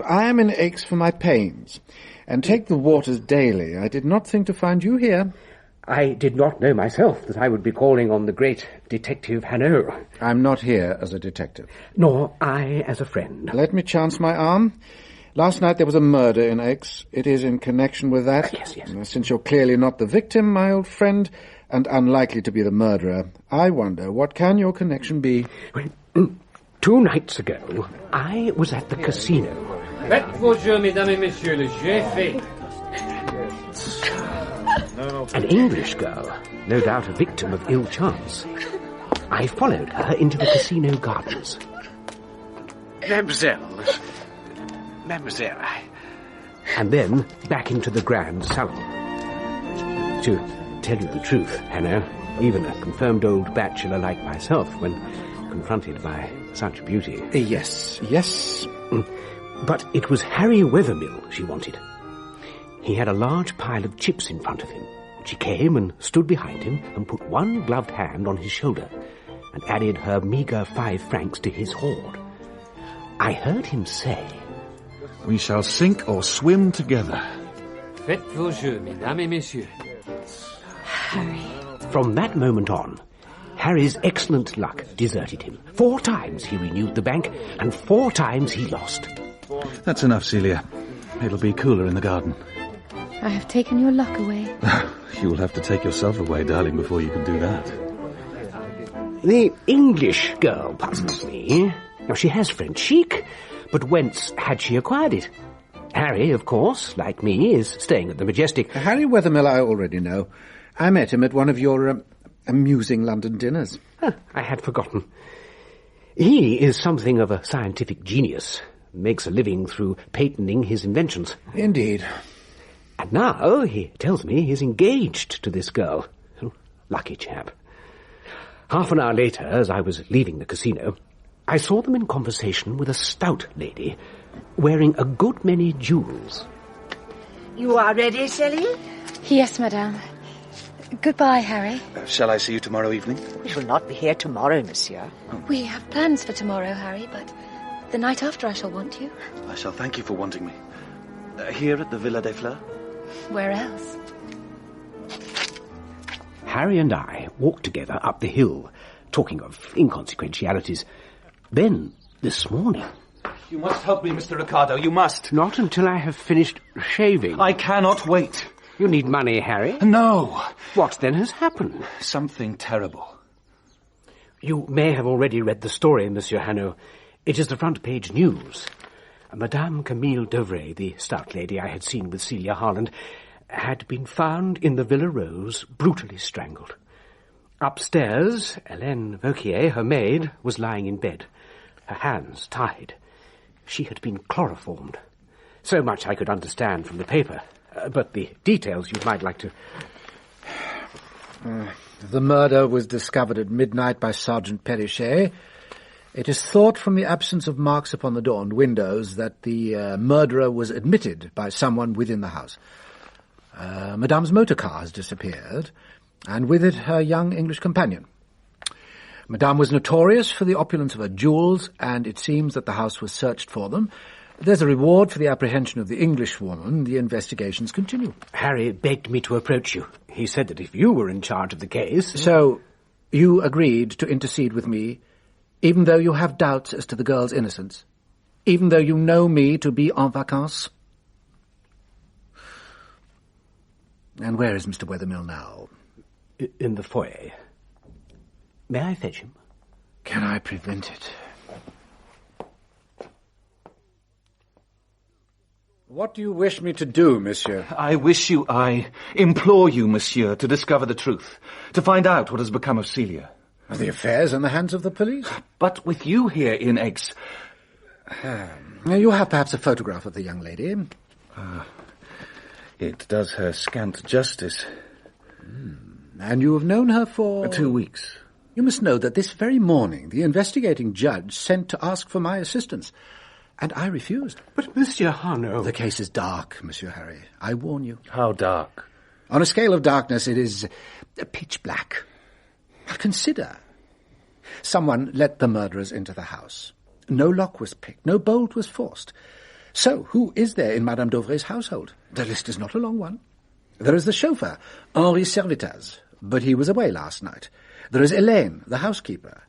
I am in Aix for my pains, and take the waters daily. I did not think to find you here. I did not know myself that I would be calling on the great Detective Hanaud. I'm not here as a detective. Nor I as a friend. Let me chance my arm. Last night there was a murder in Aix. It is in connection with that. Yes. Since you're clearly not the victim, my old friend, and unlikely to be the murderer, I wonder, what can your connection be? Well, 2 nights ago, I was at the casino. Faites vos jeux, mesdames et messieurs, le jeu est fait. An English girl, no doubt a victim of ill chance. I followed her into the casino gardens. Mademoiselle, And then back into the grand salon. To tell you the truth, Hanaud, even a confirmed old bachelor like myself, when confronted by such beauty... Yes. But it was Harry Wethermill she wanted. He had a large pile of chips in front of him. She came and stood behind him and put one gloved hand on his shoulder and added her meagre 5 francs to his hoard. I heard him say... We shall sink or swim together. Faites vos jeux, mesdames et messieurs. Harry. From that moment on, Harry's excellent luck deserted him. 4 times he renewed the bank, and 4 times he lost. That's enough, Celia. It'll be cooler in the garden. I have taken your luck away. You will have to take yourself away, darling, before you can do that. The English girl puzzles me. Now, she has French chic, but whence had she acquired it? Harry, of course, like me, is staying at the Majestic. Harry Wethermill I already know. I met him at one of your amusing London dinners. I had forgotten. He is something of a scientific genius. Makes a living through patenting his inventions. Indeed. And now, he tells me, he's engaged to this girl. Lucky chap. Half an hour later, as I was leaving the casino, I saw them in conversation with a stout lady wearing a good many jewels. You are ready, Celine? Yes, madame. Goodbye, Harry. Shall I see you tomorrow evening? We shall not be here tomorrow, monsieur. We have plans for tomorrow, Harry, but the night after I shall want you. I shall thank you for wanting me. Here at the Villa des Fleurs? Where else? Harry and I walked together up the hill, talking of inconsequentialities. Then, this morning... You must help me, Mr. Ricardo, you must. Not until I have finished shaving. I cannot wait. You need money, Harry? No. What then has happened? Something terrible. You may have already read the story, Monsieur Hanaud. It is the front-page news. Madame Camille Dovray, the stout lady I had seen with Celia Harland, had been found in the Villa Rose, brutally strangled. Upstairs, Hélène Vauquier, her maid, was lying in bed, her hands tied. She had been chloroformed. So much I could understand from the paper, but the details you might like to... The murder was discovered at midnight by Sergeant Perrichet. It is thought from the absence of marks upon the door and windows that the murderer was admitted by someone within the house. Madame's motor car has disappeared, and with it her young English companion. Madame was notorious for the opulence of her jewels, and it seems that the house was searched for them. There's a reward for the apprehension of the Englishwoman. The investigations continue. Harry begged me to approach you. He said that if you were in charge of the case... So, you agreed to intercede with me, even though you have doubts as to the girl's innocence? Even though you know me to be en vacances? And where is Mr. Wethermill now? In the foyer. May I fetch him? Can I prevent it? What do you wish me to do, monsieur? I implore you, monsieur, to discover the truth, to find out what has become of Celia. The affair's in the hands of the police. But with you here in Aix... You have perhaps a photograph of the young lady. It does her scant justice. And you have known her for... 2 weeks. You must know that this very morning the investigating judge sent to ask for my assistance, and I refused. But, Monsieur Hanaud... The case is dark, Monsieur Harry. I warn you. How dark? On a scale of darkness, it is pitch black. Consider. Someone let the murderers into the house. No lock was picked, no bolt was forced. So, who is there in Madame d'Auvray's household? The list is not a long one. There is the chauffeur, Henri Servettaz, but he was away last night. There is Hélène, the housekeeper.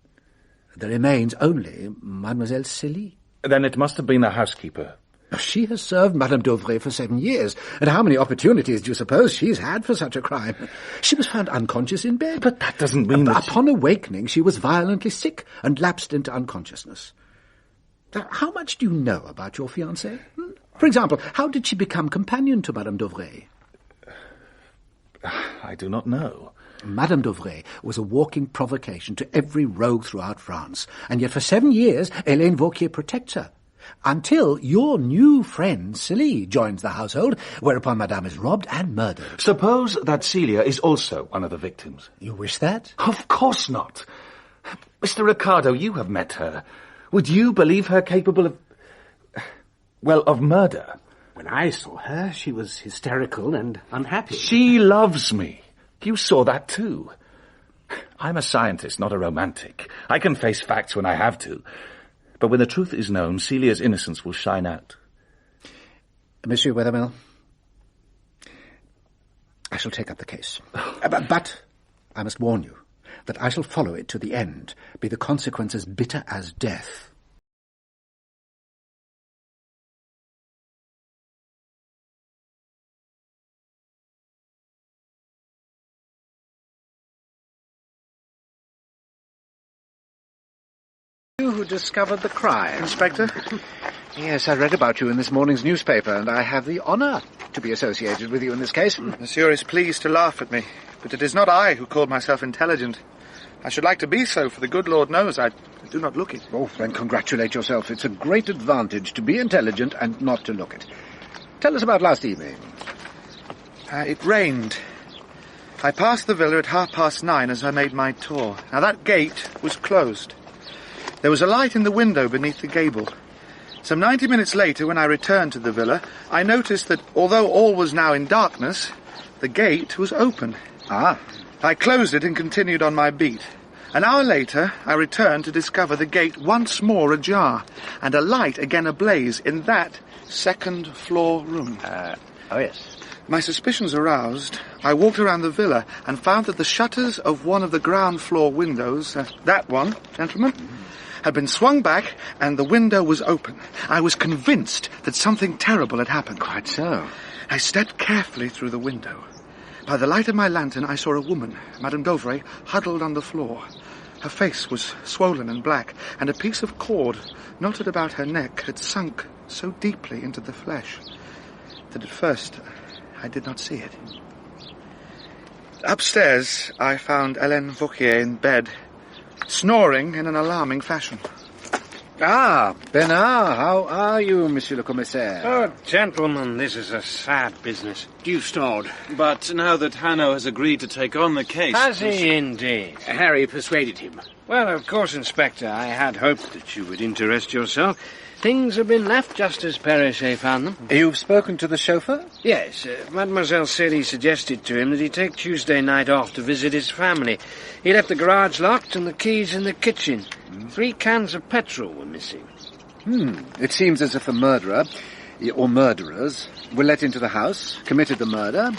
There remains only Mademoiselle Célie. Then it must have been the housekeeper. She has served Madame d'Auvray for 7 years, and how many opportunities do you suppose she's had for such a crime? She was found unconscious in bed. But that doesn't mean that upon awakening, she was violently sick and lapsed into unconsciousness. Now, how much do you know about your fiancée? For example, how did she become companion to Madame d'Auvray? I do not know. Madame d'Auvray was a walking provocation to every rogue throughout France, and yet for 7 years Hélène Vauquier protects her, until your new friend Célie joins the household, whereupon Madame is robbed and murdered. Suppose that Celia is also one of the victims. You wish that? Of course not. Mr. Ricardo, you have met her. Would you believe her capable of... well, of murder? When I saw her, she was hysterical and unhappy. She loves me. You saw that too. I'm a scientist, not a romantic. I can face facts when I have to. But when the truth is known, Celia's innocence will shine out. Monsieur Wethermill, I shall take up the case. But I must warn you that I shall follow it to the end, be the consequences bitter as death. You who discovered the crime, Inspector? Yes, I read about you in this morning's newspaper, and I have the honour to be associated with you in this case. Monsieur is pleased to laugh at me, but it is not I who called myself intelligent. I should like to be so, for the good Lord knows I do not look it. Oh, then congratulate yourself. It's a great advantage to be intelligent and not to look it. Tell us about last evening. It rained. I passed the villa at 9:30 as I made my tour. Now, that gate was closed. There was a light in the window beneath the gable. Some 90 minutes later, when I returned to the villa, I noticed that, although all was now in darkness, the gate was open. Ah. I closed it and continued on my beat. An hour later, I returned to discover the gate once more ajar, and a light again ablaze in that second-floor room. Oh, yes. My suspicions aroused, I walked around the villa and found that the shutters of one of the ground-floor windows, that one, gentlemen, had been swung back, and the window was open. I was convinced that something terrible had happened. Quite so. I stepped carefully through the window. By the light of my lantern, I saw a woman, Madame d'Auvray, huddled on the floor. Her face was swollen and black, and a piece of cord knotted about her neck had sunk so deeply into the flesh that at first I did not see it. Upstairs, I found Hélène Vauquier in bed, snoring in an alarming fashion. Ah, Bernard, how are you, Monsieur le Commissaire? Oh, gentlemen, this is a sad business. Due snored. But now that Hanaud has agreed to take on the case... Has he indeed? Harry persuaded him. Well, of course, Inspector, I had hoped that you would interest yourself. Things have been left just as Perrichet found them. You've spoken to the chauffeur? Yes, Mademoiselle Célie suggested to him that he take Tuesday night off to visit his family. He left the garage locked and the keys in the kitchen. 3 cans of petrol were missing. It seems as if the murderer, or murderers, were let into the house, committed the murder,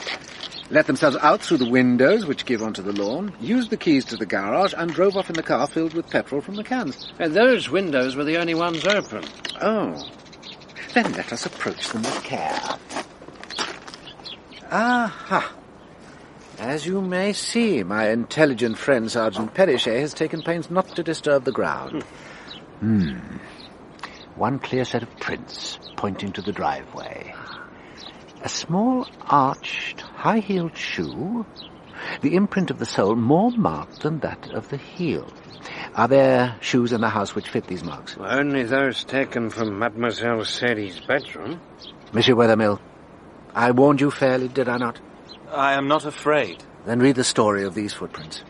let themselves out through the windows which give onto the lawn, used the keys to the garage, and drove off in the car filled with petrol from the cans. And those windows were the only ones open. Oh. Then let us approach them with care. Aha. As you may see, my intelligent friend Sergeant Perrichet has taken pains not to disturb the ground. One clear set of prints pointing to the driveway. A small arched, high-heeled shoe. The imprint of the sole more marked than that of the heel. Are there shoes in the house which fit these marks? Well, only those taken from Mademoiselle Célie's bedroom. Monsieur Wethermill, I warned you fairly, did I not? I am not afraid. Then read the story of these footprints.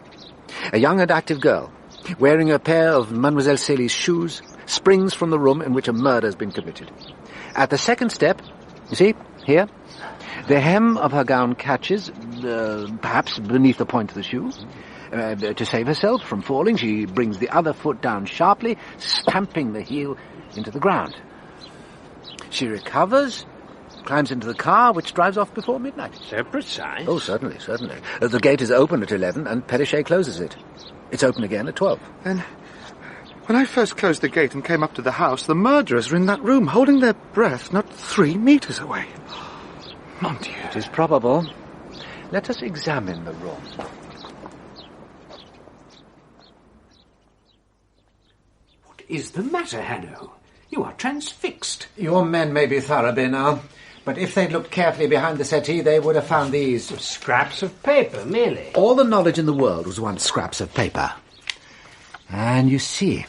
A young and active girl, wearing a pair of Mademoiselle Célie's shoes, springs from the room in which a murder has been committed. At the second step, you see, here, the hem of her gown catches, perhaps beneath the point of the shoe. To save herself from falling, she brings the other foot down sharply, stamping the heel into the ground. She recovers, climbs into the car, which drives off before midnight. So precise. Oh, certainly, certainly. The gate is open at 11, and Perrichet closes it. It's open again at 12. And when I first closed the gate and came up to the house, the murderers were in that room, holding their breath not 3 meters away. Mon Dieu. It is probable. Let us examine the room. What is the matter, Hanaud? You are transfixed. Your men may be thorough, Bernard, but if they'd looked carefully behind the settee, they would have found these. Scraps of paper, merely. All the knowledge in the world was once scraps of paper. And you see,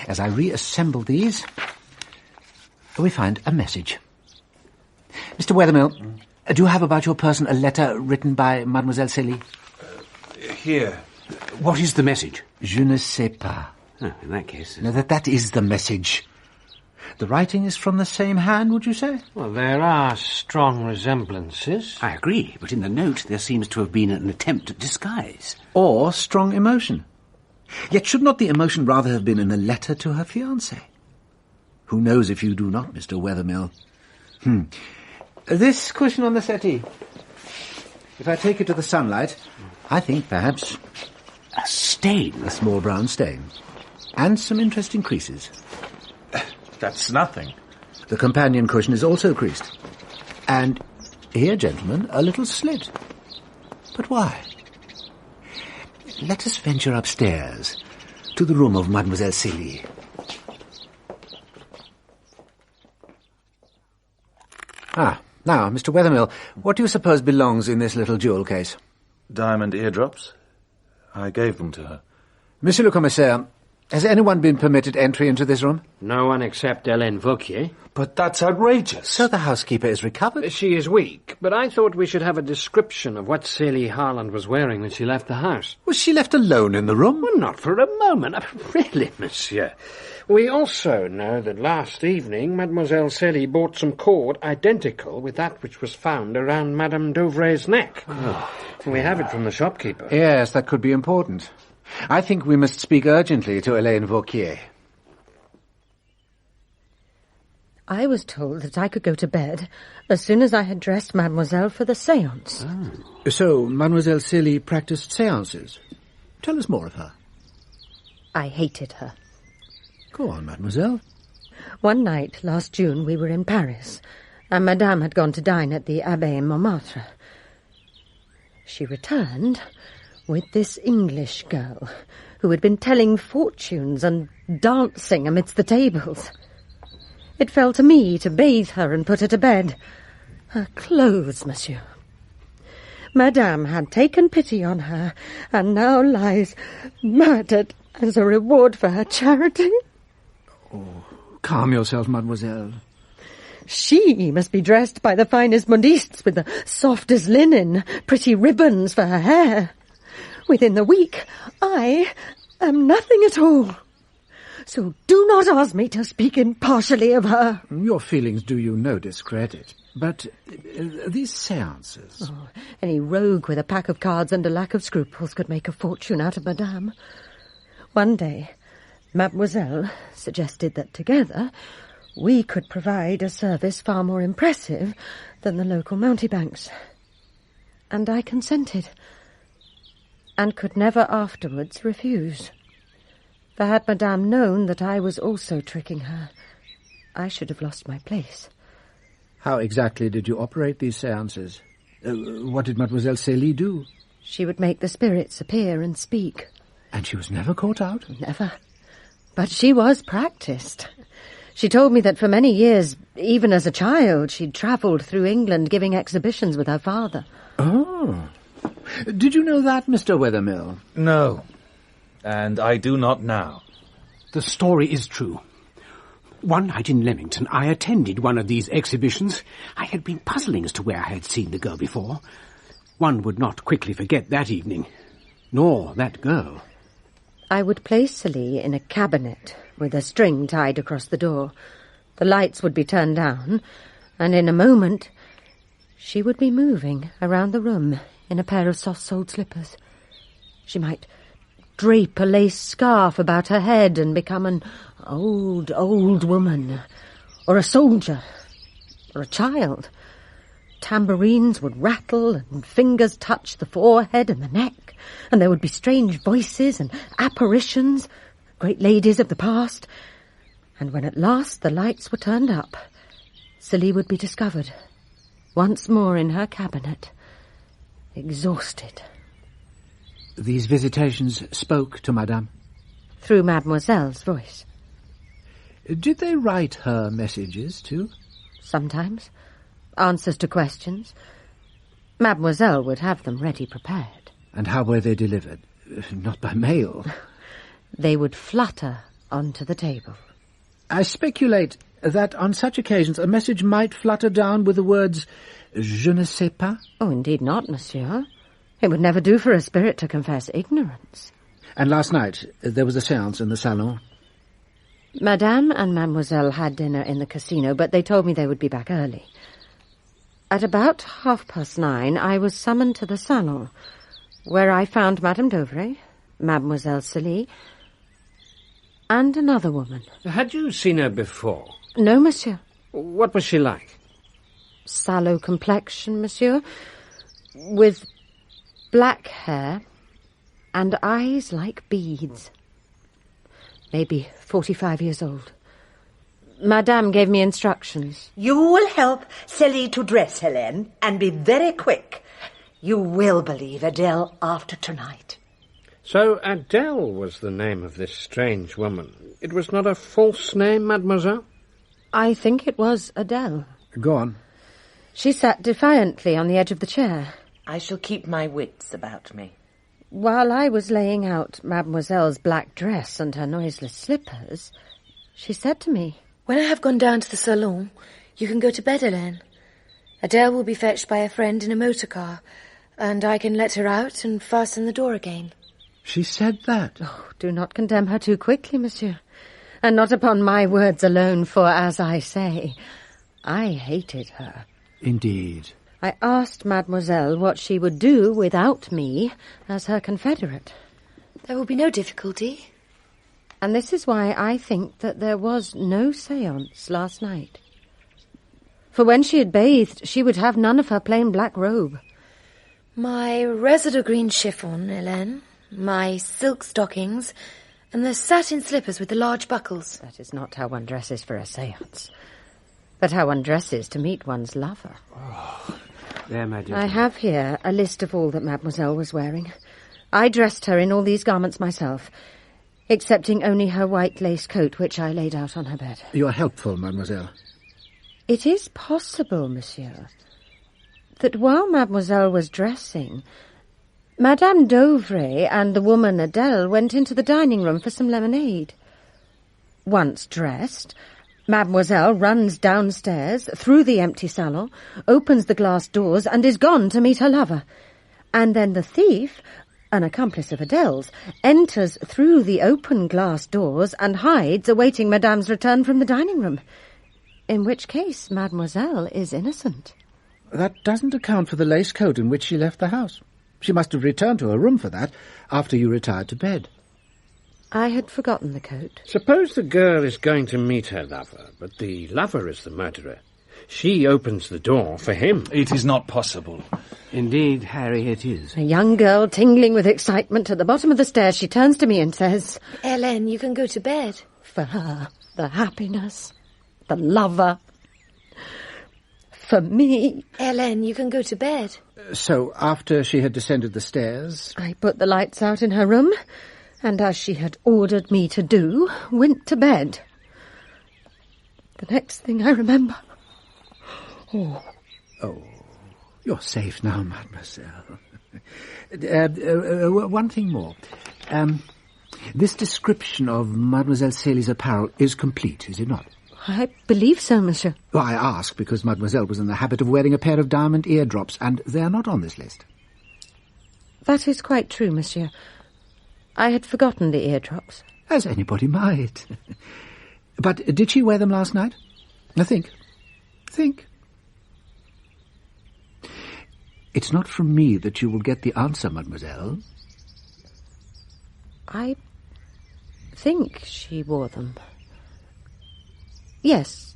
as I reassemble these, we find a message. Mr. Wethermill, do you have about your person a letter written by Mademoiselle Célie? Here. What is the message? Je ne sais pas. Oh, in that case... No, that is the message. The writing is from the same hand, would you say? Well, there are strong resemblances. I agree, but in the note there seems to have been an attempt at disguise. Or strong emotion. Yet should not the emotion rather have been in a letter to her fiancé? Who knows if you do not, Mr. Wethermill? This cushion on the settee. If I take it to the sunlight, I think perhaps A stain? a small brown stain. And some interesting creases. That's nothing. The companion cushion is also creased. And here, gentlemen, a little slit. But why? Let us venture upstairs to the room of Mademoiselle Célie. Now, Mr. Wethermill, what do you suppose belongs in this little jewel case? Diamond eardrops? I gave them to her. Monsieur le Commissaire, has anyone been permitted entry into this room? No one except Hélène Vauquier. But that's outrageous. So the housekeeper is recovered? She is weak, but I thought we should have a description of what Célie Harland was wearing when she left the house. Was she left alone in the room? Well, not for a moment. Really, monsieur. We also know that last evening Mademoiselle Célie bought some cord identical with that which was found around Madame Dauvray's neck. We have it from the shopkeeper. Yes, that could be important. I think we must speak urgently to Hélène Vauquier. I was told that I could go to bed as soon as I had dressed Mademoiselle for the séance. So, Mademoiselle Célie practiced séances. Tell us more of her. I hated her. Go on, Mademoiselle. One night last June we were in Paris, and Madame had gone to dine at the Abbaye Montmartre. She returned with this English girl who had been telling fortunes and dancing amidst the tables. It fell to me to bathe her and put her to bed. Her clothes, monsieur. Madame had taken pity on her, and now lies murdered as a reward for her charity. Oh, calm yourself, mademoiselle. She must be dressed by the finest modistes with the softest linen, pretty ribbons for her hair. Within the week, I am nothing at all. So do not ask me to speak impartially of her. Your feelings do you no discredit. But these séances... Oh, any rogue with a pack of cards and a lack of scruples could make a fortune out of Madame. One day, Mademoiselle suggested that together we could provide a service far more impressive than the local mountebanks. And I consented, and could never afterwards refuse. For had Madame known that I was also tricking her, I should have lost my place. How exactly did you operate these séances? What did Mademoiselle Célie do? She would make the spirits appear and speak. And she was never caught out? Never. But she was practised. She told me that for many years, even as a child, she'd travelled through England giving exhibitions with her father. Oh. Did you know that, Mr. Wethermill? No. And I do not now. The story is true. One night in Leamington, I attended one of these exhibitions. I had been puzzling as to where I had seen the girl before. One would not quickly forget that evening, nor that girl. I would place Célie in a cabinet with a string tied across the door. The lights would be turned down, and in a moment she would be moving around the room in a pair of soft-soled slippers. She might drape a lace scarf about her head and become an old woman, or a soldier, or a child. Tambourines would rattle and fingers touch the forehead and the neck, and there would be strange voices and apparitions, great ladies of the past. And when at last the lights were turned up, Celie would be discovered, once more in her cabinet, exhausted. These visitations spoke to Madame? Through Mademoiselle's voice. Did they write her messages, too? Sometimes. Answers to questions. Mademoiselle would have them ready prepared. And how were they delivered? Not by mail. They would flutter onto the table. I speculate that on such occasions a message might flutter down with the words, "Je ne sais pas." Oh, indeed not, monsieur. It would never do for a spirit to confess ignorance. And last night there was a séance in the salon. Madame and Mademoiselle had dinner in the casino, but they told me they would be back early. At about 9:30, I was summoned to the salon, where I found Madame Dauvray, Mademoiselle Celie, and another woman. Had you seen her before? No, monsieur. What was she like? Sallow complexion, monsieur, with black hair and eyes like beads. Maybe 45 years old. Madame gave me instructions. You will help Celie to dress, Helene, and be very quick. You will believe Adele after tonight. So Adele was the name of this strange woman. It was not a false name, mademoiselle? I think it was Adele. Go on. She sat defiantly on the edge of the chair. I shall keep my wits about me. While I was laying out Mademoiselle's black dress and her noiseless slippers, she said to me, "When I have gone down to the salon, you can go to bed, Helene. Adele will be fetched by a friend in a motor car, and I can let her out and fasten the door again." She said that? Oh, do not condemn her too quickly, monsieur. And not upon my words alone, for, as I say, I hated her. Indeed. I asked Mademoiselle what she would do without me as her confederate. There will be no difficulty. And this is why I think that there was no séance last night. For when she had bathed, she would have none of her plain black robe. My Reseda green chiffon, Helene, my silk stockings, and the satin slippers with the large buckles. That is not how one dresses for a séance, but how one dresses to meet one's lover. Oh, there, my dear. I have here a list of all that Mademoiselle was wearing. I dressed her in all these garments myself, excepting only her white lace coat, which I laid out on her bed. You are helpful, mademoiselle. It is possible, monsieur, that while Mademoiselle was dressing, Madame Dauvray and the woman Adele went into the dining room for some lemonade. Once dressed, Mademoiselle runs downstairs, through the empty salon, opens the glass doors, and is gone to meet her lover. And then the thief, an accomplice of Adele's, enters through the open glass doors and hides, awaiting Madame's return from the dining room. In which case, Mademoiselle is innocent. That doesn't account for the lace coat in which she left the house. She must have returned to her room for that after you retired to bed. I had forgotten the coat. Suppose the girl is going to meet her lover, but the lover is the murderer. She opens the door for him. It is not possible. Indeed, Harry, it is. A young girl, tingling with excitement, at the bottom of the stairs, she turns to me and says, "Helene, you can go to bed." For her, the happiness, the lover. For me... "Helene, you can go to bed." So, after she had descended the stairs... I put the lights out in her room, and as she had ordered me to do, went to bed. The next thing I remember... Oh, you're safe now, mademoiselle. One thing more. This description of Mademoiselle Celie's apparel is complete, is it not? I believe so, monsieur. Well, I ask because Mademoiselle was in the habit of wearing a pair of diamond eardrops, and they are not on this list. That is quite true, monsieur. I had forgotten the eardrops. As anybody might. But did she wear them last night? Now think. It's not from me that you will get the answer, mademoiselle. I think she wore them. Yes,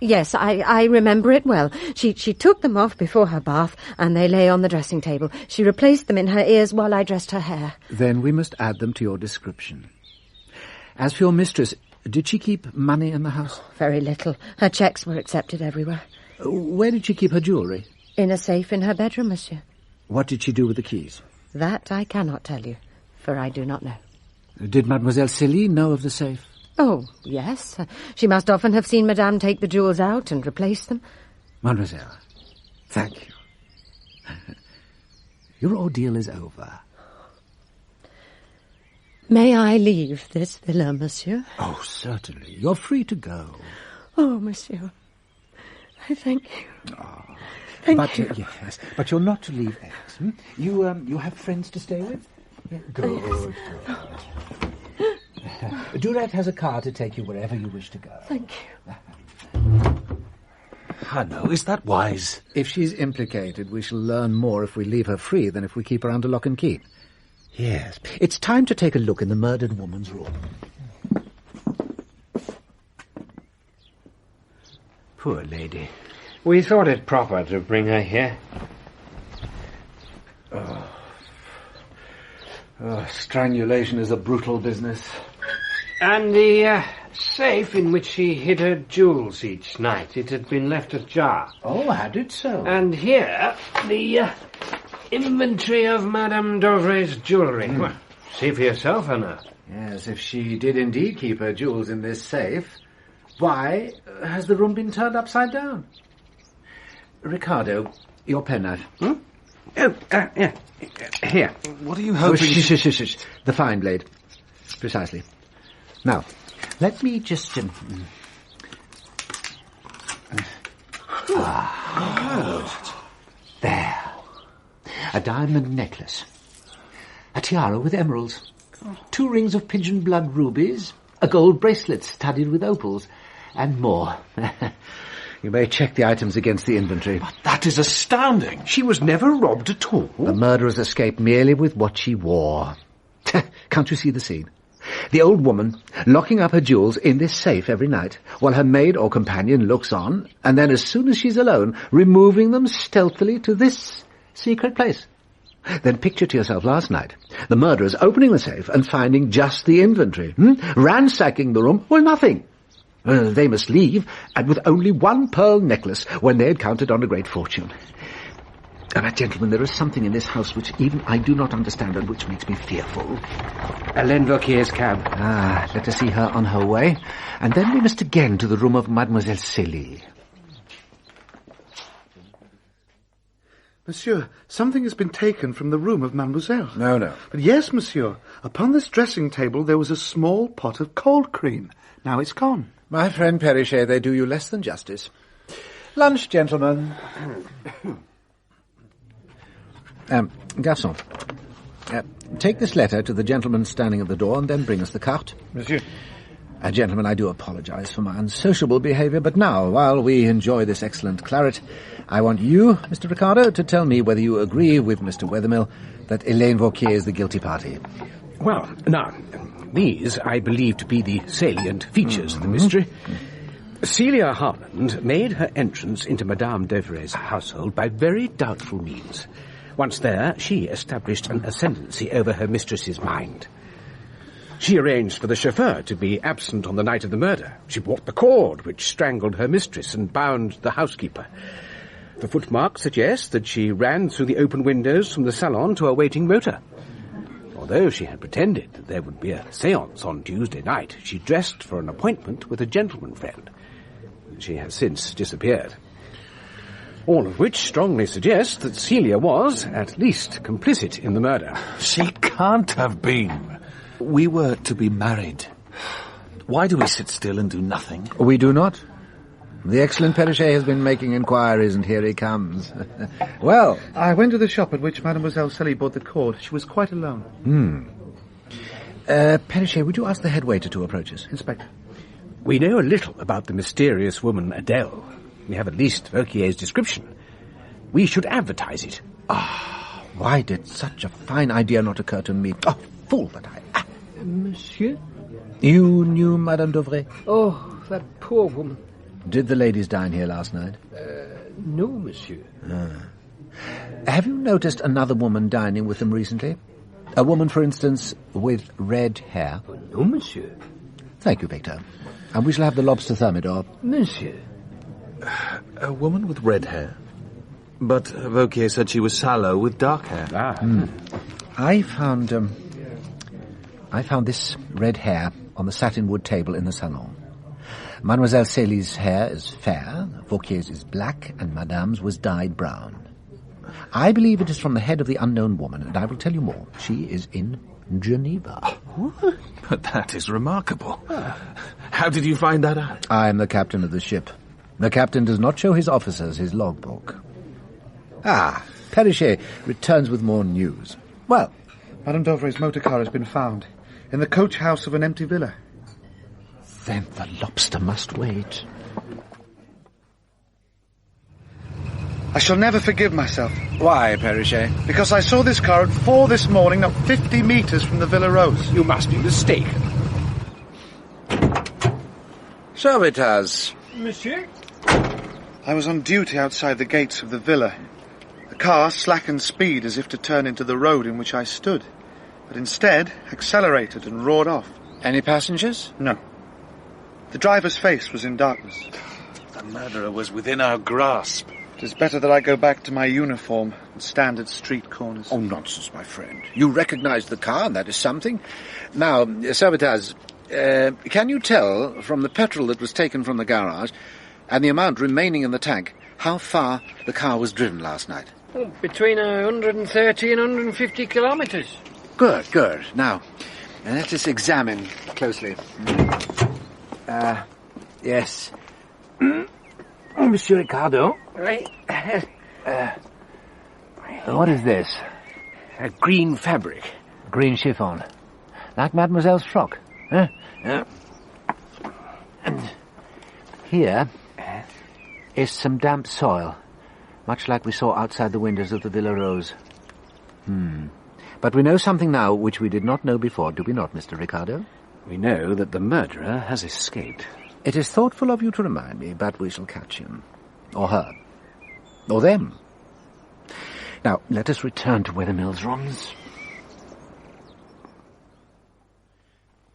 Yes, I remember it well. She took them off before her bath, and they lay on the dressing table. She replaced them in her ears while I dressed her hair. Then we must add them to your description. As for your mistress, did she keep money in the house? Very little. Her cheques were accepted everywhere. Where did she keep her jewellery? In a safe in her bedroom, monsieur. What did she do with the keys? That I cannot tell you, for I do not know. Did Mademoiselle Célie know of the safe? Oh, yes. She must often have seen Madame take the jewels out and replace them. Mademoiselle, thank you. Your ordeal is over. May I leave this villa, monsieur? Oh, certainly. You're free to go. Oh, monsieur, I thank you. Oh. Thank you. Yes, but you're not to leave X. Hmm? You have friends to stay with? Yeah, good. Durette has a car to take you wherever you wish to go. Thank you. Hanaud, is that wise? If she's implicated, we shall learn more if we leave her free than if we keep her under lock and key. Yes, it's time to take a look in the murdered woman's room. Poor lady. We thought it proper to bring her here. Strangulation is a brutal business. And the safe in which she hid her jewels each night, it had been left ajar. Oh, had it so? And here, the inventory of Madame d'Auvray jewellery. Well, see for yourself, Hanaud. Yes, if she did indeed keep her jewels in this safe, why has the room been turned upside down? Ricardo, your penknife. Oh, yeah. Here. What are you hoping... Shh. The fine blade. Precisely. Now, let me just... There. A diamond necklace. A tiara with emeralds. 2 rings of pigeon blood rubies. A gold bracelet studded with opals. And more. You may check the items against the inventory. But that is astounding. She was never robbed at all. The murderers escaped merely with what she wore. Can't you see the scene? The old woman locking up her jewels in this safe every night, while her maid or companion looks on, and then as soon as she's alone, removing them stealthily to this secret place. Then picture to yourself last night, the murderers opening the safe and finding just the inventory. Ransacking the room, well, nothing. They must leave, and with only 1 pearl necklace, when they had counted on a great fortune. But, gentlemen, there is something in this house which even I do not understand and which makes me fearful. Hélène Vauquier's cab. Let us see her on her way, and then we must again to the room of Mademoiselle Célie. Monsieur, something has been taken from the room of Mademoiselle. No. But yes, monsieur. Upon this dressing table there was a small pot of cold cream. Now it's gone. My friend Perrichet, they do you less than justice. Lunch, gentlemen. Garçon, take this letter to the gentleman standing at the door and then bring us the carte. Monsieur. Gentlemen, I do apologize for my unsociable behaviour, but now, while we enjoy this excellent claret, I want you, Mr. Ricardo, to tell me whether you agree with Mr. Wethermill that Hélène Vauquier is the guilty party. Well, now, these I believe to be the salient features of the mystery. Celia Harland made her entrance into Madame d'Auvray's household by very doubtful means. Once there, she established an ascendancy over her mistress's mind. She arranged for the chauffeur to be absent on the night of the murder. She brought the cord which strangled her mistress and bound the housekeeper. The footmarks suggest that she ran through the open windows from the salon to a waiting motor. Although she had pretended that there would be a séance on Tuesday night, she dressed for an appointment with a gentleman friend. She has since disappeared. All of which strongly suggests that Celia was, at least, complicit in the murder. She can't have been. We were to be married. Why do we sit still and do nothing? We do not. The excellent Perrichet has been making inquiries, and here he comes. Well, I went to the shop at which Mademoiselle Célie bought the cord. She was quite alone. Perrichet, would you ask the head waiter to approach us? Inspector. We know a little about the mysterious woman Adele. We have at least Vauquier's description. We should advertise it. Why did such a fine idea not occur to me? Oh, fool that I... Monsieur? You knew Madame d'Auvray? Oh, that poor woman. Did the ladies dine here last night? No, monsieur. Have you noticed another woman dining with them recently? A woman, for instance, with red hair? No, monsieur. Thank you, Victor. And we shall have the lobster thermidor. Monsieur. A woman with red hair? But Vauquier said she was sallow with dark hair. I found this red hair on the satin wood table in the salon. Mademoiselle Célie's hair is fair, Vauquier's is black, and Madame's was dyed brown. I believe it is from the head of the unknown woman, and I will tell you more. She is in Geneva. But that is remarkable. How did you find that out? I am the captain of the ship. The captain does not show his officers his logbook. Perrichet returns with more news. Well, Madame Dovray's motor car has been found in the coach house of an empty villa. Then the lobster must wait. I shall never forgive myself. Why, Perrichet? Because I saw this car at 4 this morning, not 50 metres from the Villa Rose. You must be mistaken. Servitors. Monsieur? I was on duty outside the gates of the villa. The car slackened speed as if to turn into the road in which I stood, but instead accelerated and roared off. Any passengers? No. The driver's face was in darkness. The murderer was within our grasp. It is better that I go back to my uniform and stand at street corners. Oh, nonsense, my friend. You recognized the car, and that is something. Now, Servitors, can you tell from the petrol that was taken from the garage and the amount remaining in the tank how far the car was driven last night? Between 130 and 150 kilometres. Good. Now, let us examine closely. Yes. Monsieur Ricardo? What is this? A green fabric. Green chiffon. Like Mademoiselle's frock. And here is some damp soil, much like we saw outside the windows of the Villa Rose. But we know something now which we did not know before, do we not, Mr. Ricardo? We know that the murderer has escaped. It is thoughtful of you to remind me, but we shall catch him. Or her. Or them. Now, let us return to Wethermill's rooms.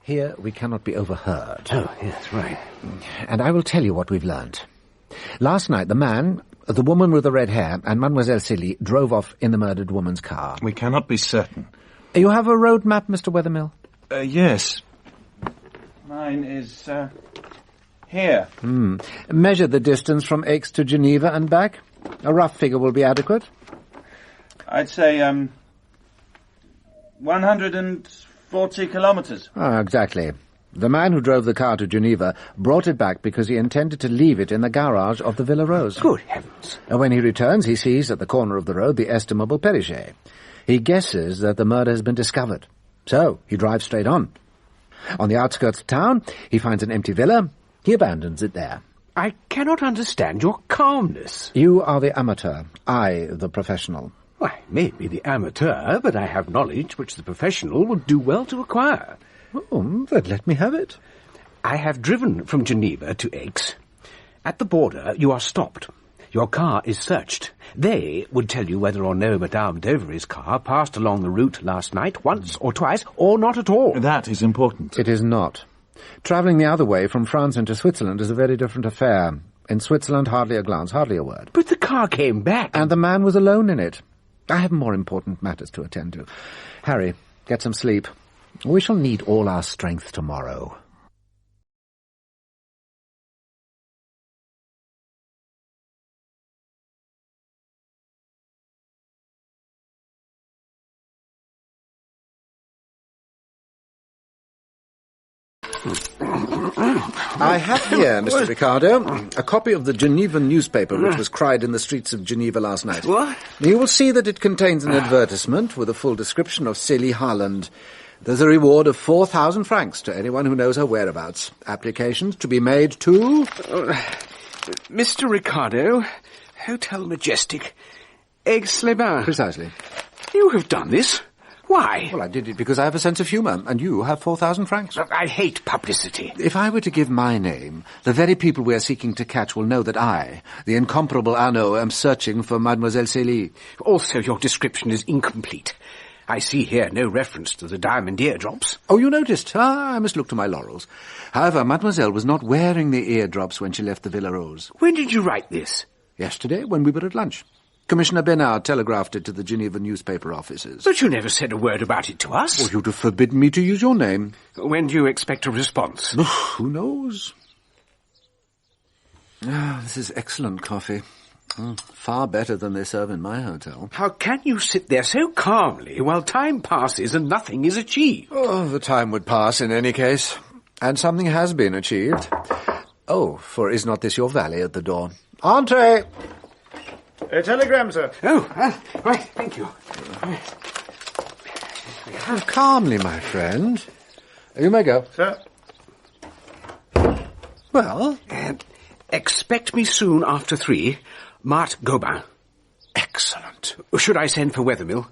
Here we cannot be overheard. Oh, yes, right. And I will tell you what we've learned. Last night, the man, the woman with the red hair, and Mademoiselle Célie drove off in the murdered woman's car. We cannot be certain. You have a road map, Mr. Wethermill? Yes. Mine is, here. Measure the distance from Aix to Geneva and back. A rough figure will be adequate. I'd say, 140 kilometres. Exactly. The man who drove the car to Geneva brought it back because he intended to leave it in the garage of the Villa Rose. Good heavens. And when he returns, he sees at the corner of the road the estimable Perrichet. He guesses that the murder has been discovered. So, he drives straight on. On the outskirts of town, he finds an empty villa. He abandons it there. I cannot understand your calmness. You are the amateur, I the professional. I may be the amateur, but I have knowledge which the professional would do well to acquire. Oh, then let me have it. I have driven from Geneva to Aix. At the border, you are stopped. Your car is searched. They would tell you whether or no Madame Dovray's car passed along the route last night, once or twice, or not at all. That is important. It is not. Travelling the other way from France into Switzerland is a very different affair. In Switzerland, hardly a glance, hardly a word. But the car came back. And the man was alone in it. I have more important matters to attend to. Harry, get some sleep. We shall need all our strength tomorrow. I have here, Mr. Ricardo, a copy of the Genevan newspaper which was cried in the streets of Geneva last night. What? You will see that it contains an advertisement with a full description of Célie Harland. There's a reward of 4,000 francs to anyone who knows her whereabouts. Applications to be made to... Mr. Ricardo, Hotel Majestic, Aix-les-Bains. Precisely. You have done this? Why? Well, I did it because I have a sense of humour, and you have 4,000 francs. I hate publicity. If I were to give my name, the very people we are seeking to catch will know that I, the incomparable Hanaud, am searching for Mademoiselle Célie. Also, your description is incomplete. I see here no reference to the diamond eardrops. Oh, you noticed? I must look to my laurels. However, Mademoiselle was not wearing the eardrops when she left the Villa Rose. When did you write this? Yesterday, when we were at lunch. Commissioner Bernard telegraphed it to the Geneva newspaper offices. But you never said a word about it to us. Well, you'd have forbidden me to use your name. When do you expect a response? Who knows? This is excellent coffee. Far better than they serve in my hotel. How can you sit there so calmly while time passes and nothing is achieved? Oh, the time would pass in any case. And something has been achieved. Oh, for is not this your valet at the door? Entree! A telegram, sir. Oh, right, thank you. Calmly, my friend. You may go. Sir? Well? Expect me soon after 3. Marthe Gobin. Excellent. Should I send for Wethermill?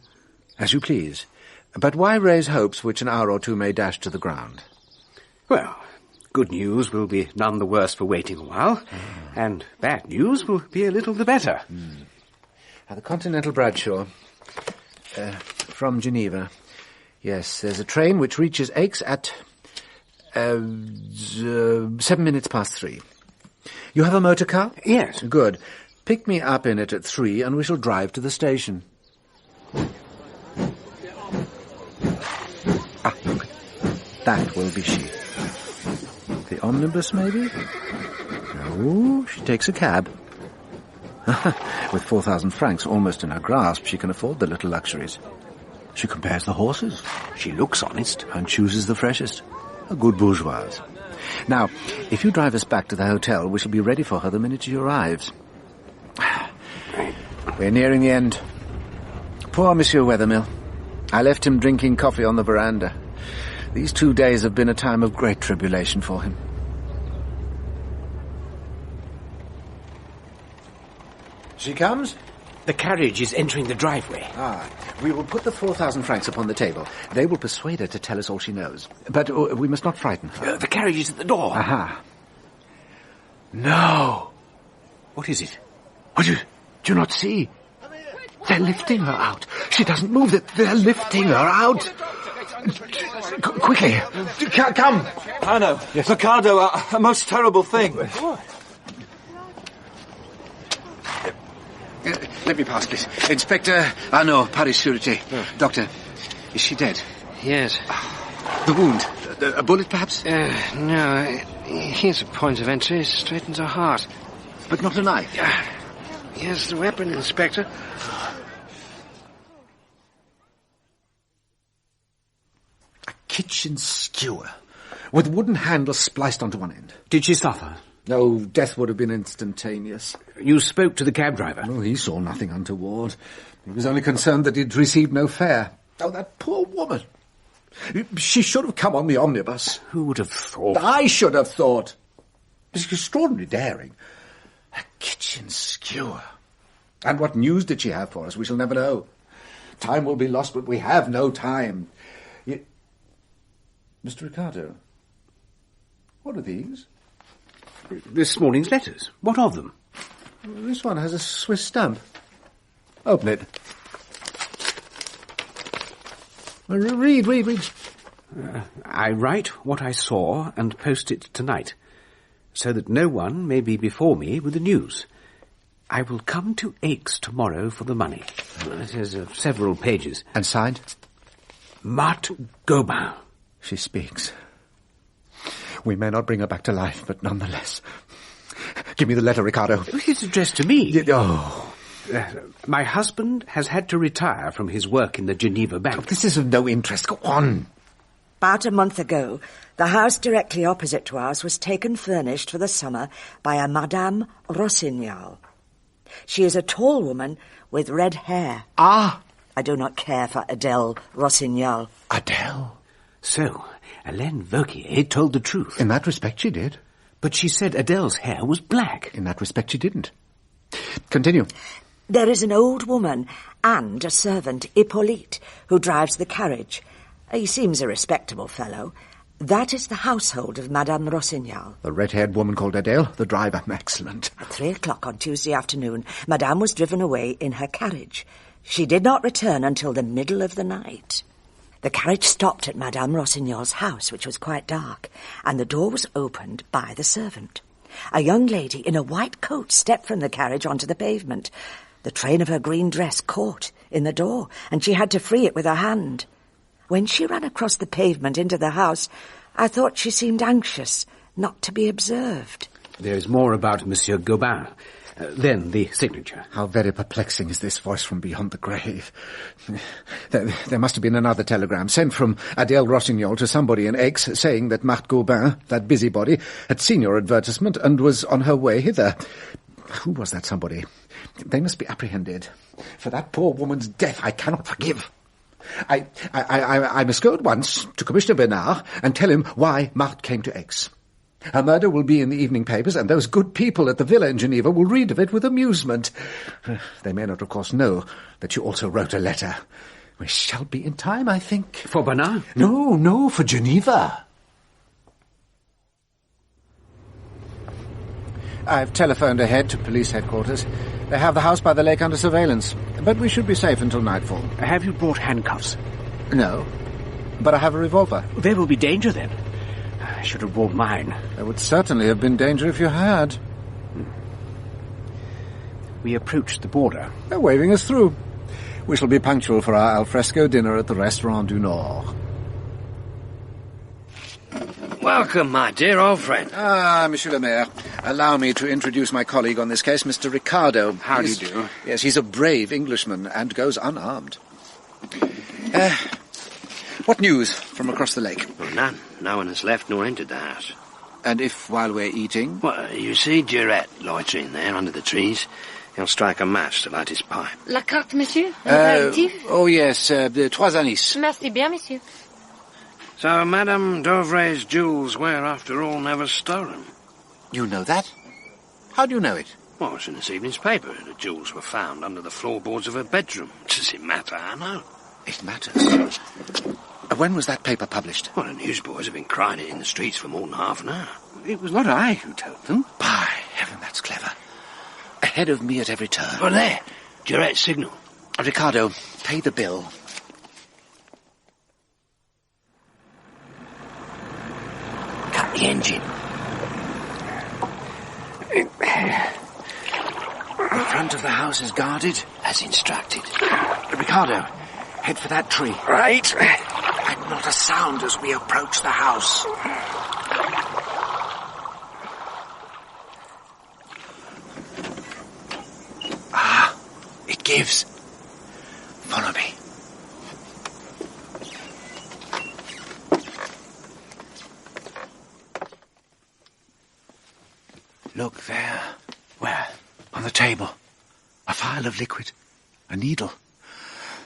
As you please. But why raise hopes which an hour or two may dash to the ground? Well, good news will be none the worse for waiting a while, and bad news will be a little the better. The Continental Bradshaw. From Geneva. Yes, there's a train which reaches Aix at 7 minutes past 3. You have a motor car? Yes. Good. Pick me up in it at 3 and we shall drive to the station. Look. That will be she. The omnibus, maybe? No, she takes a cab. With 4,000 francs almost in her grasp, she can afford the little luxuries. She compares the horses. She looks honest. And chooses the freshest. A good bourgeoise. Now, if you drive us back to the hotel, we shall be ready for her the minute she arrives. We're nearing the end. Poor Monsieur Wethermill. I left him drinking coffee on the veranda. These 2 days have been a time of great tribulation for him. She comes? The carriage is entering the driveway. We will put the 4,000 francs upon the table. They will persuade her to tell us all she knows. But we must not frighten her. The carriage is at the door. Aha. No. What is it? Oh, do you not see? They're lifting her out. She doesn't move. They're lifting her out. Quickly. Come. Hanaud. Yes. Ricardo, a most terrible thing. Let me pass, please. Inspector Hanaud, Paris Sûreté. Doctor, is she dead? Yes. The wound? A bullet, perhaps? No. Here's a point of entry. Straight into the heart. But not a knife? Here's the weapon, Inspector. A kitchen skewer with wooden handle spliced onto one end. Did she suffer? No, death would have been instantaneous. You spoke to the cab driver? Oh, he saw nothing untoward. He was only concerned that he'd received no fare. Oh, that poor woman. She should have come on the omnibus. Who would have thought? I should have thought. It's extraordinary daring. A kitchen skewer. And what news did she have for us? We shall never know. Time will be lost, but we have no time. Mr. Ricardo, what are these? This morning's letters. What of them? This one has a Swiss stamp. Open it. Read. I write what I saw and post it tonight, so that no one may be before me with the news. I will come to Aix tomorrow for the money. It has several pages. And signed? Marthe Gobin. She speaks. We may not bring her back to life, but nonetheless. Give me the letter, Ricardo. It's addressed to me. Oh. My husband has had to retire from his work in the Geneva bank. This is of no interest. Go on. About a month ago, the house directly opposite to ours was taken furnished for the summer by a Madame Rossignol. She is a tall woman with red hair. Ah! I do not care for Adele Rossignol. Adele? So, Hélène Vauquier told the truth. In that respect, she did. But she said Adele's hair was black. In that respect, she didn't. Continue. There is an old woman and a servant, Hippolyte, who drives the carriage. He seems a respectable fellow. That is the household of Madame Rossignol. The red-haired woman called Adele, the driver. Excellent. At 3:00 on Tuesday afternoon, Madame was driven away in her carriage. She did not return until the middle of the night. The carriage stopped at Madame Rossignol's house, which was quite dark, and the door was opened by the servant. A young lady in a white coat stepped from the carriage onto the pavement. The train of her green dress caught in the door, and she had to free it with her hand. When she ran across the pavement into the house, I thought she seemed anxious not to be observed. There's more about Monsieur Gobin. Then the signature. How very perplexing is this voice from beyond the grave. There must have been another telegram sent from Adele Rossignol to somebody in Aix saying that Marthe Gobin, that busybody, had seen your advertisement and was on her way hither. Who was that somebody? They must be apprehended. For that poor woman's death I cannot forgive. I must go at once to Commissioner Bernard and tell him why Marthe came to Aix. Her murder will be in the evening papers, and those good people at the villa in Geneva will read of it with amusement. They may not, of course, know that you also wrote a letter. We shall be in time, I think. For Bernard? No, for Geneva. I've telephoned ahead to police headquarters. They have the house by the lake under surveillance, but we should be safe until nightfall. Have you brought handcuffs? No, but I have a revolver. There will be danger then. I should have brought mine. There would certainly have been danger if you had. We approached the border. They're waving us through. We shall be punctual for our alfresco dinner at the Restaurant du Nord. Welcome, my dear old friend. Ah, Monsieur le Maire. Allow me to introduce my colleague on this case, Mr. Ricardo. How do you do? Yes, he's a brave Englishman and goes unarmed. What news from across the lake? Well, none. No one has left nor entered the house. And if, while we're eating? Well, you see Girette loitering there under the trees. He'll strike a match to light his pipe. La carte, monsieur? Oh, yes, the Trois Anis. Merci bien, monsieur. So Madame Dovray's jewels were, after all, never stolen. You know that? How do you know it? Well, it's in this evening's paper. The jewels were found under the floorboards of her bedroom. Does it matter, I know? It matters. When was that paper published? Well, the newsboys have been crying it in the streets for more than half an hour. It was not I who told them. By heaven, that's clever. Ahead of me at every turn. Well, there. Girette's signal. Ricardo, pay the bill. Cut the engine. The front of the house is guarded. As instructed. Ricardo, head for that tree. Right. And not a sound as we approach the house. Ah, it gives. Follow me. Look there. Where? On the table. A phial of liquid. A needle.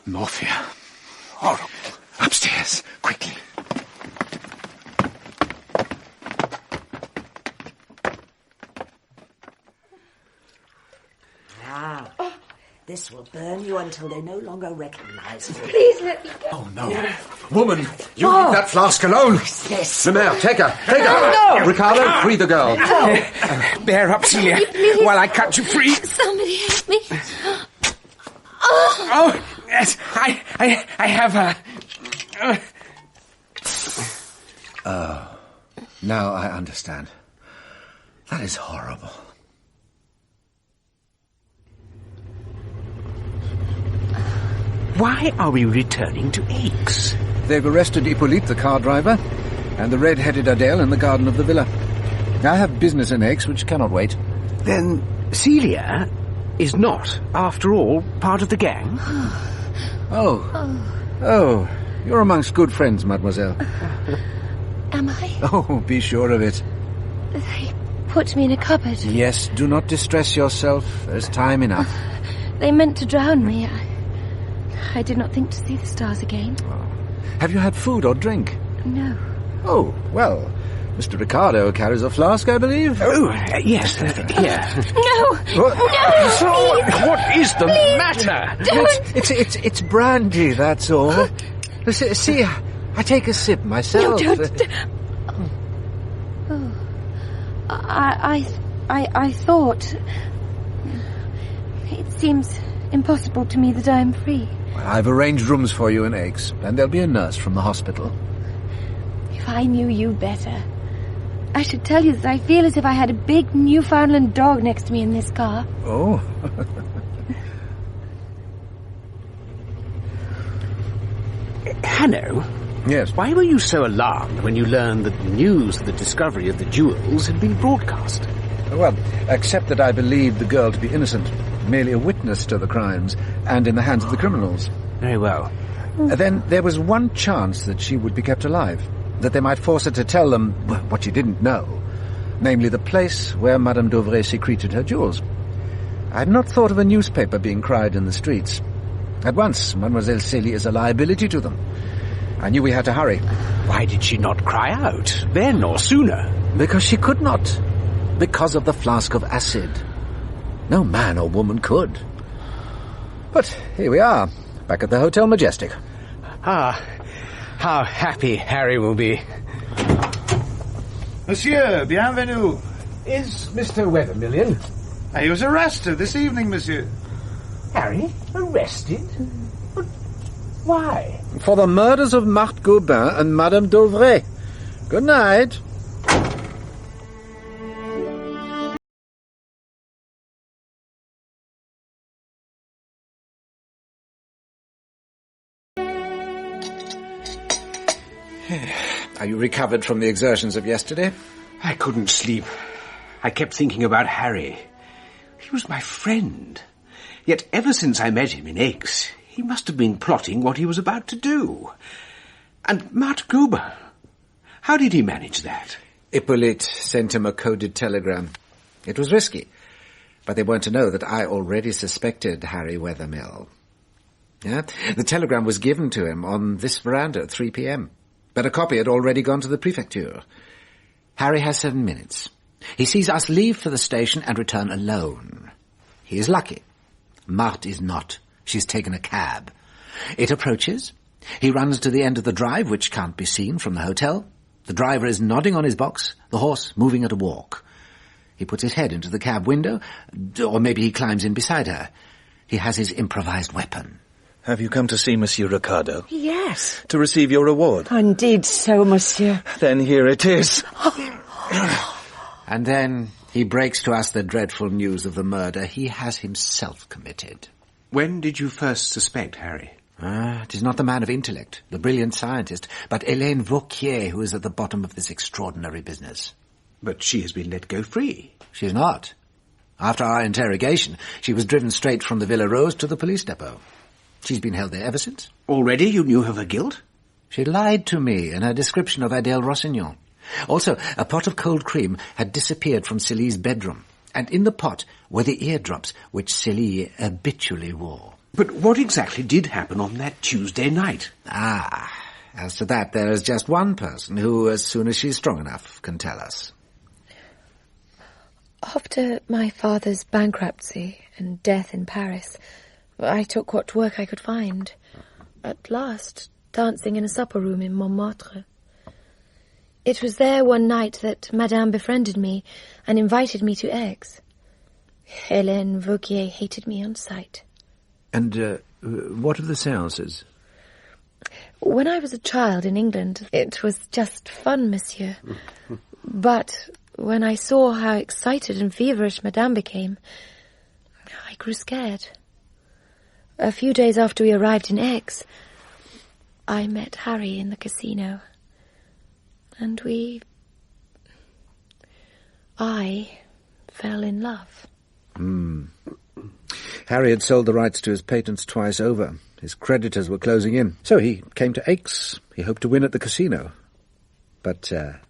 Morphia. Horrible. Upstairs, quickly. Now, this will burn you until they no longer recognize you. Please let me go. Oh, no. Woman, you leave that flask alone. Yes. The mayor, take her. Take her. No. Ricardo, free the girl. Bear up, Celia, while I cut you free. Somebody help me. Oh, yes, I have her. Oh, now I understand. That is horrible. Why are we returning to Aix? They've arrested Hippolyte, the car driver, and the red-headed Adele in the garden of the villa. I have business in Aix which cannot wait. Then Celia is not, after all, part of the gang? Oh, you're amongst good friends, mademoiselle. Am I? Oh, be sure of it. They put me in a cupboard. Yes, do not distress yourself. There's time enough. They meant to drown me. I did not think to see the stars again. Have you had food or drink? No. Oh, well, Mr. Ricardo carries a flask, I believe. Oh, yes, here. No! What? No! So, Please! what is the Please, matter? Don't! It's brandy, that's all. See, I take a sip myself. No, don't. I thought... It seems impossible to me that I am free. Well, I've arranged rooms for you in Aix, and there'll be a nurse from the hospital. If I knew you better, I should tell you that I feel as if I had a big Newfoundland dog next to me in this car. Oh. Hanaud? Yes? Why were you so alarmed when you learned that news of the discovery of the jewels had been broadcast? Well, except that I believed the girl to be innocent, merely a witness to the crimes, and in the hands of the criminals. Very well. Then there was one chance that she would be kept alive, that they might force her to tell them what she didn't know, namely the place where Madame d'Auvray secreted her jewels. I had not thought of a newspaper being cried in the streets. At once, Mademoiselle Célie is a liability to them. I knew we had to hurry. Why did she not cry out, then or sooner? Because she could not. Because of the flask of acid. No man or woman could. But here we are, back at the Hotel Majestic. Ah, how happy Harry will be. Monsieur, bienvenue. Is Mr. Weathermillion? He was arrested this evening, monsieur. Harry? Arrested? But why? For the murders of Marthe Gobin and Madame d'Auvray. Good night. Are you recovered from the exertions of yesterday? I couldn't sleep. I kept thinking about Harry. He was my friend. Yet ever since I met him in Aix, he must have been plotting what he was about to do. And Marthe Gobin, how did he manage that? Hippolyte sent him a coded telegram. It was risky, but they weren't to know that I already suspected Harry Wethermill. Yeah? The telegram was given to him on this veranda at 3 p.m., but a copy had already gone to the prefecture. Harry has 7 minutes. He sees us leave for the station and return alone. He is lucky. Marthe is not. She's taken a cab. It approaches. He runs to the end of the drive, which can't be seen from the hotel. The driver is nodding on his box, the horse moving at a walk. He puts his head into the cab window, or maybe he climbs in beside her. He has his improvised weapon. Have you come to see Monsieur Ricardo? Yes. To receive your reward? Indeed so, monsieur. Then here it is. And then he breaks to us the dreadful news of the murder he has himself committed. When did you first suspect Harry? It is not the man of intellect, the brilliant scientist, but Hélène Vauquier who is at the bottom of this extraordinary business. But she has been let go free. She is not. After our interrogation, she was driven straight from the Villa Rose to the police depot. She's been held there ever since. Already you knew of her guilt? She lied to me in her description of Adèle Rossignol. Also, a pot of cold cream had disappeared from Célie's bedroom, and in the pot were the eardrops which Célie habitually wore. But what exactly did happen on that Tuesday night? As to that, there is just one person who, as soon as she's strong enough, can tell us. After my father's bankruptcy and death in Paris, I took what work I could find. At last, dancing in a supper room in Montmartre. It was there one night that Madame befriended me and invited me to Aix. Hélène Vauquier hated me on sight. And what of the séances? When I was a child in England, it was just fun, monsieur. But when I saw how excited and feverish Madame became, I grew scared. A few days after we arrived in Aix, I met Harry in the casino. And I fell in love. Harry had sold the rights to his patents twice over. His creditors were closing in. So he came to Aix. He hoped to win at the casino. But there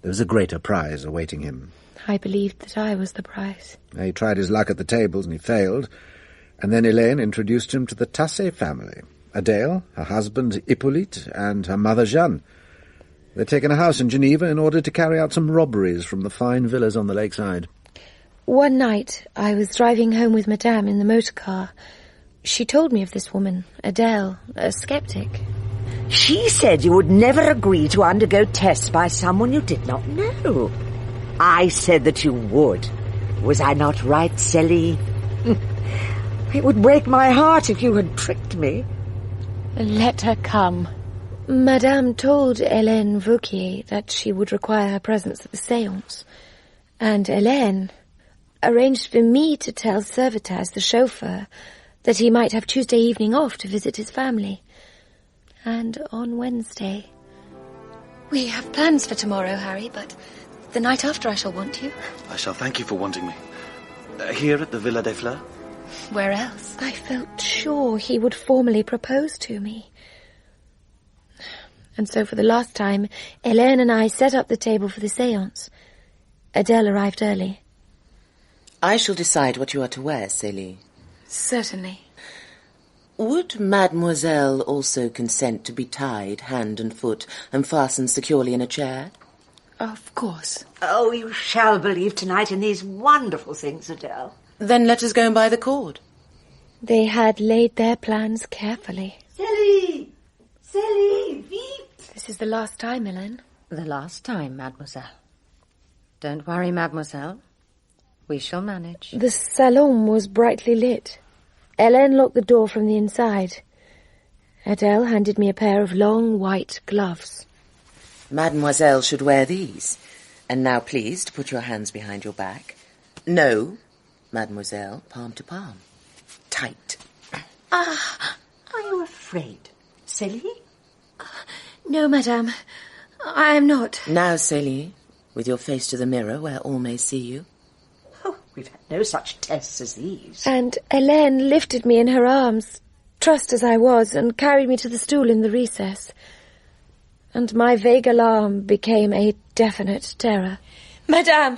was a greater prize awaiting him. I believed that I was the prize. He tried his luck at the tables and he failed. And then Hélène introduced him to the Tassé family. Adèle, her husband Hippolyte, and her mother Jeanne. They'd taken a house in Geneva in order to carry out some robberies from the fine villas on the lakeside. One night, I was driving home with Madame in the motor car. She told me of this woman, Adele, a skeptic. She said you would never agree to undergo tests by someone you did not know. I said that you would. Was I not right, Celie? It would break my heart if you had tricked me. Let her come. Madame told Hélène Vauquier that she would require her presence at the séance. And Hélène arranged for me to tell Servatas, the chauffeur, that he might have Tuesday evening off to visit his family. And on Wednesday. We have plans for tomorrow, Harry, but the night after I shall want you. I shall thank you for wanting me. Here at the Villa des Fleurs? Where else? I felt sure he would formally propose to me. And so for the last time, Hélène and I set up the table for the séance. Adele arrived early. I shall decide what you are to wear, Celie. Certainly. Would Mademoiselle also consent to be tied hand and foot and fastened securely in a chair? Of course. Oh, you shall believe tonight in these wonderful things, Adele. Then let us go and buy the cord. They had laid their plans carefully. Celie! Celie, vite! This is the last time, Hélène. The last time, mademoiselle. Don't worry, mademoiselle. We shall manage. The salon was brightly lit. Hélène locked the door from the inside. Adele handed me a pair of long white gloves. Mademoiselle should wear these. And now please to put your hands behind your back. No, mademoiselle, palm to palm. Tight. Ah, are you afraid, Celie? No, madame. I am not. Now, Celie, with your face to the mirror where all may see you. Oh, we've had no such tests as these. And Hélène lifted me in her arms, trussed as I was, and carried me to the stool in the recess. And my vague alarm became a definite terror. Madame!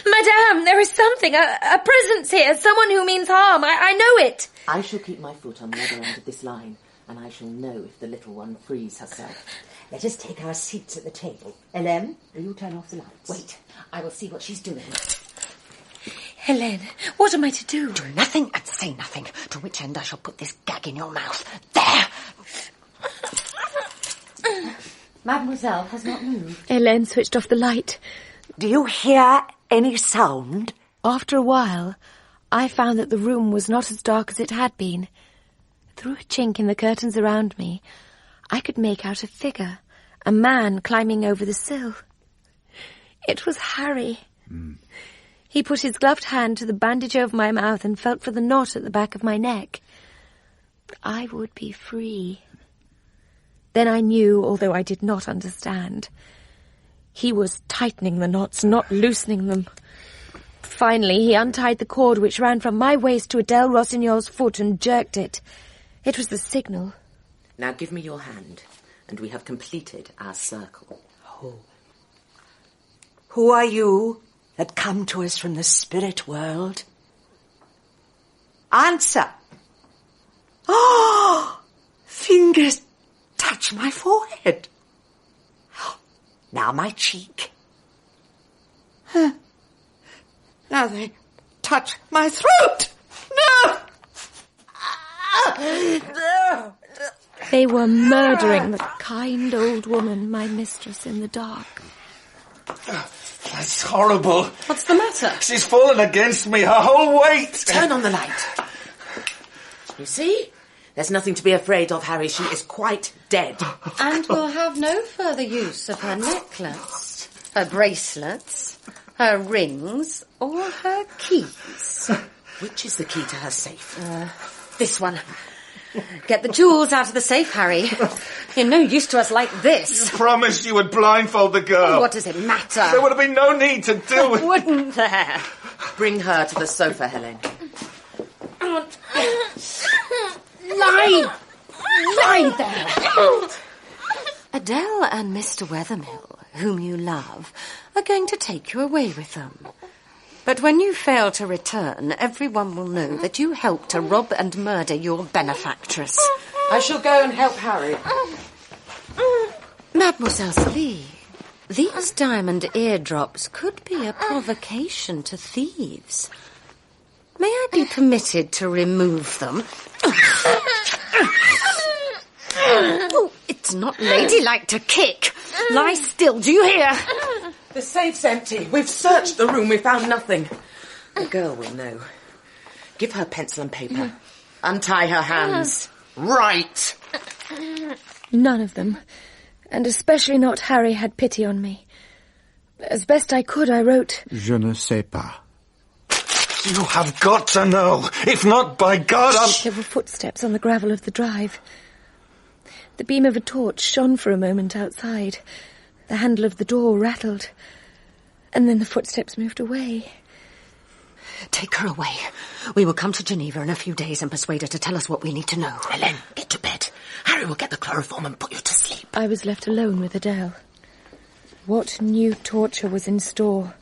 Madame! There is something! A presence here! Someone who means harm! I know it! I shall keep my foot on the other end of this line, and I shall know if the little one frees herself. Let us take our seats at the table. Hélène, will you turn off the lights? Wait, I will see what she's doing. Hélène, what am I to do? Do nothing and say nothing, to which end I shall put this gag in your mouth. There! Mademoiselle has not moved. Hélène switched off the light. Do you hear any sound? After a while, I found that the room was not as dark as it had been. Through a chink in the curtains around me, I could make out a figure, a man climbing over the sill. It was Harry. He put his gloved hand to the bandage over my mouth and felt for the knot at the back of my neck. I would be free. Then I knew, although I did not understand. He was tightening the knots, not loosening them. Finally, he untied the cord which ran from my waist to Adele Rossignol's foot and jerked it. It was the signal. Now give me your hand, and we have completed our circle. Oh. Who are you that come to us from the spirit world? Answer. Oh, fingers touch my forehead. Now my cheek. Now they touch my throat. No! They were murdering the kind old woman, my mistress, in the dark. That's horrible. What's the matter? She's fallen against me, her whole weight. Turn on the light. You see? There's nothing to be afraid of, Harry. She is quite dead. And will have no further use of her necklace, her bracelets, her rings, or her keys. Which is the key to her safe? This one. Get the jewels out of the safe, Harry. You're no use to us like this. You promised you would blindfold the girl. What does it matter? There would have been no need to do it. Wouldn't there? Bring her to the sofa, Hélène. Lie there. Adele and Mr. Wethermill, whom you love, are going to take you away with them. But when you fail to return, everyone will know that you helped to rob and murder your benefactress. I shall go and help Harry. Mademoiselle Celie, These diamond eardrops could be a provocation to thieves. May I be permitted to remove them? Oh, it's not ladylike to kick. Lie still, do you hear? The safe's empty. We've searched the room. We found nothing. The girl will know. Give her pencil and paper. Untie her hands. Right. None of them, and especially not Harry, had pity on me. As best I could, I wrote, Je ne sais pas. You have got to know. If not, by God, There were footsteps on the gravel of the drive. The beam of a torch shone for a moment outside. The handle of the door rattled. And then the footsteps moved away. Take her away. We will come to Geneva in a few days and persuade her to tell us what we need to know. Hélène, get to bed. Harry will get the chloroform and put you to sleep. I was left alone with Adele. What new torture was in store?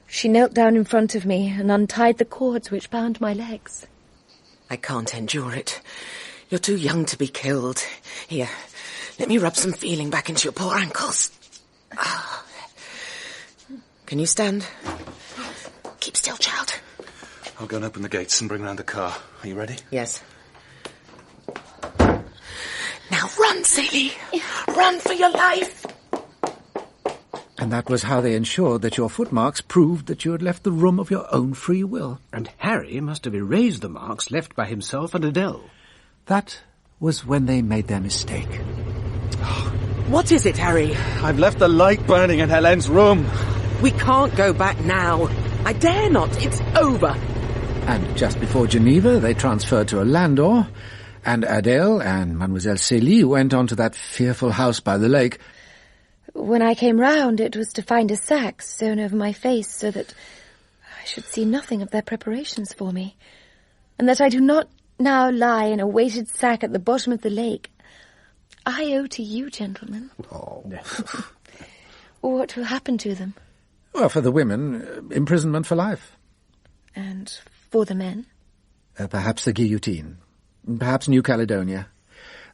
She knelt down in front of me and untied the cords which bound my legs. I can't endure it. You're too young to be killed. Here, let me rub some feeling back into your poor ankles. Ah. Can you stand? Keep still, child. I'll go and open the gates and bring round the car. Are you ready? Yes. Now run, Celie. Run for your life. And that was how they ensured that your footmarks proved that you had left the room of your own free will. And Harry must have erased the marks left by himself and Adele. That was when they made their mistake. What is it, Harry? I've left the light burning in Helene's room. We can't go back now. I dare not. It's over. And just before Geneva, they transferred to a landau, and Adele and Mademoiselle Celie went on to that fearful house by the lake. When I came round, it was to find a sack sewn over my face so that I should see nothing of their preparations for me, and that I do not now lie in a weighted sack at the bottom of the lake. I owe to you, gentlemen. Oh. What will happen to them? Well, for the women, imprisonment for life. And for the men? Perhaps the guillotine. Perhaps New Caledonia.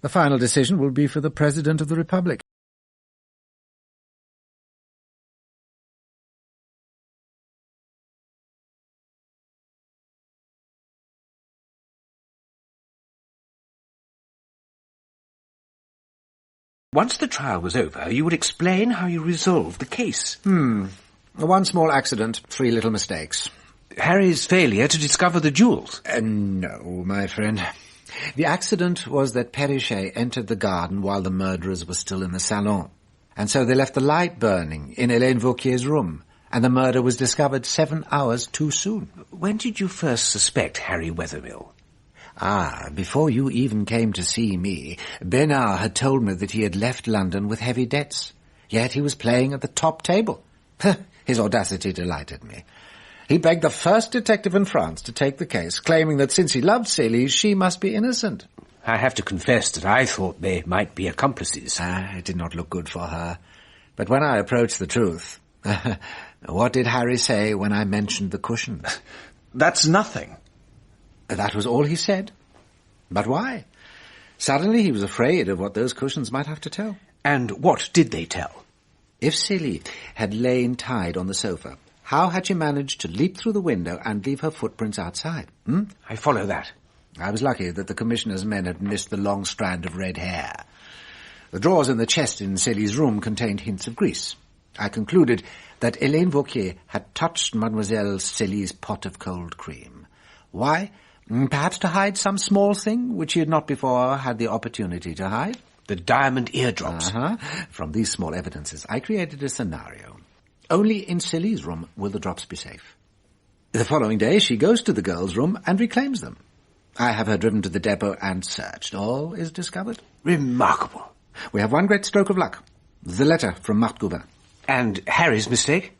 The final decision will be for the President of the Republic. Once the trial was over, you would explain how you resolved the case. One small accident, 3 little mistakes. Harry's failure to discover the jewels. No, my friend. The accident was that Perrichet entered the garden while the murderers were still in the salon. And so they left the light burning in Hélène Vauquier's room, and the murder was discovered 7 hours too soon. When did you first suspect Harry Wethermill? Before you even came to see me, Bernard had told me that he had left London with heavy debts. Yet he was playing at the top table. His audacity delighted me. He begged the first detective in France to take the case, claiming that since he loved Celie, she must be innocent. I have to confess that I thought they might be accomplices. It did not look good for her. But when I approached the truth, what did Harry say when I mentioned the cushions? That's nothing. That was all he said. But why? Suddenly he was afraid of what those cushions might have to tell. And what did they tell? If Celie had lain tied on the sofa, how had she managed to leap through the window and leave her footprints outside? I follow that. I was lucky that the commissioner's men had missed the long strand of red hair. The drawers in the chest in Celie's room contained hints of grease. I concluded that Hélène Vauquier had touched Mademoiselle Celie's pot of cold cream. Why? Perhaps to hide some small thing which she had not before had the opportunity to hide. The diamond eardrops. From these small evidences, I created a scenario. Only in Celie's room will the drops be safe. The following day, she goes to the girl's room and reclaims them. I have her driven to the depot and searched. All is discovered. Remarkable. We have one great stroke of luck. The letter from Marthe Gobin. And Harry's mistake?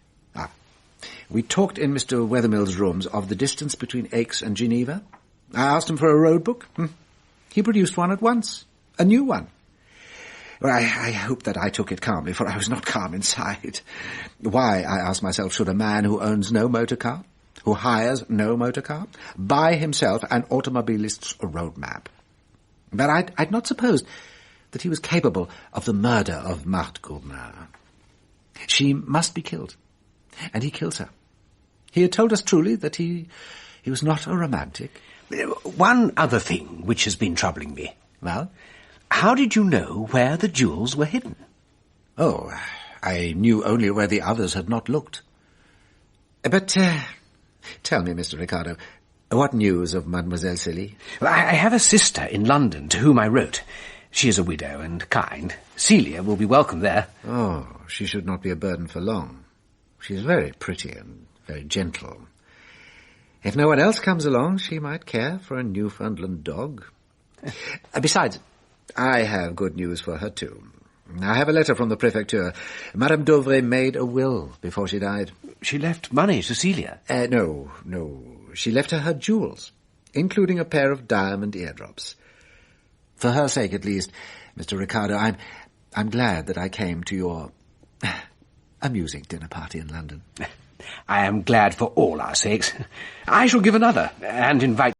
We talked in Mr. Wethermill's rooms of the distance between Aix and Geneva. I asked him for a road book. He produced one at once. A new one. Well, I hope that I took it calmly, for I was not calm inside. Why, I asked myself, should a man who owns no motor car, who hires no motor car, buy himself an automobilist's road map? But I'd not supposed that he was capable of the murder of Marthe Gobin. She must be killed. And he kills her. He had told us truly that he was not a romantic. One other thing which has been troubling me. Well? How did you know where the jewels were hidden? Oh, I knew only where the others had not looked. But, tell me, Mr. Ricardo, what news of Mademoiselle Celie? I have a sister in London to whom I wrote. She is a widow and kind. Celia will be welcome there. Oh, she should not be a burden for long. She is very pretty and very gentle. If no one else comes along, she might care for a Newfoundland dog. Besides, I have good news for her, too. I have a letter from the Prefecture. Madame Dauvray made a will before she died. She left money to Celia? No. She left her jewels, including a pair of diamond eardrops. For her sake, at least, Mr. Ricardo, I'm glad that I came to your amusing dinner party in London. I am glad for all our sakes. I shall give another, and invite